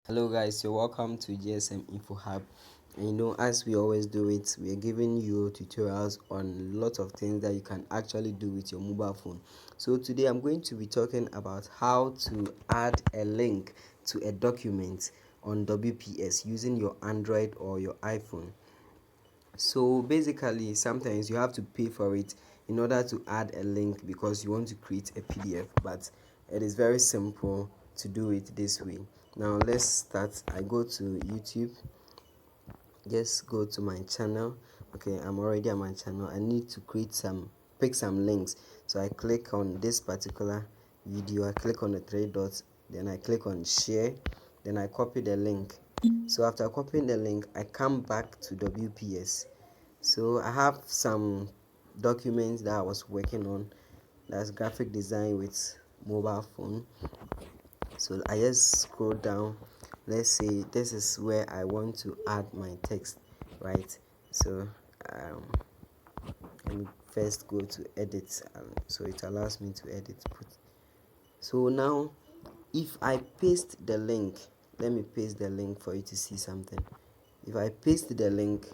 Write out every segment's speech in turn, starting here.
Hello guys, so welcome to GSM Info Hub. And as we always do it, we are giving you tutorials on lots of things that you can actually do with your mobile phone. So today I'm going to be talking about how to add a link to a document on WPS using your Android or your iPhone. So basically, sometimes you have to pay for it in order to add a link because you want to create a PDF, but it is very simple to do it this way. Now let's start. I go to YouTube, just go to my channel. Okay, I'm already on my channel. I need to pick some links. So I click on this particular video, I click on the three dots, then I click on share, then I copy the link. So after copying the link, I come back to WPS. So I have some documents that I was working on, that's graphic design with mobile phone. So I just scroll down. Let's say this is where I want to add my text, right? So um, let me first go to edit, so it allows me to edit. So now if I paste the link, let me paste the link for you to see something. If I paste the link,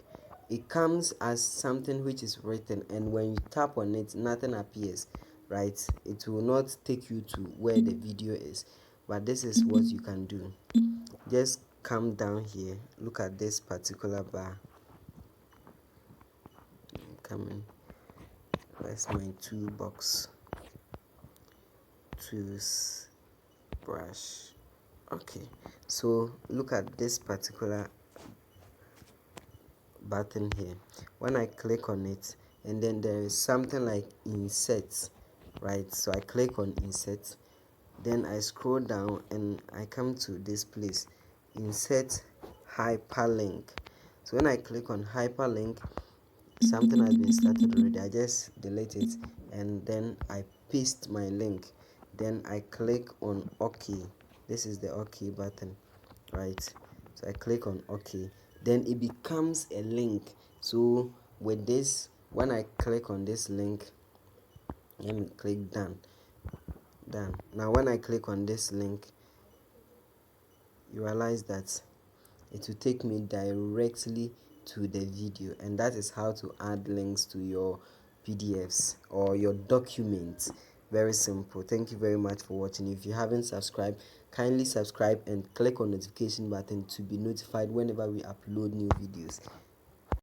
it comes as something which is written, and when you tap on it, nothing appears, right? It will not take you to where the video is. But this is what you can do. Just come down here, look at this particular bar. Come in. Where's my toolbox? Tools, brush. Okay, so look at this particular button here. When I click on it, and then there is something like insert, right? So I click on insert, then I scroll down and I come to this place, insert hyperlink. So when I click on hyperlink, something has been started already. I just delete it and then I paste my link, then I click on OK. This is the OK button, right? So I click on OK, then it becomes a link. So with this, when I click on this link, let me click done. Now when I click on this link, you realize that it will take me directly to the video, and that is how to add links to your PDFs or your documents. Very simple. Thank you very much for watching. If you haven't subscribed, kindly subscribe and click on notification button to be notified whenever we upload new videos.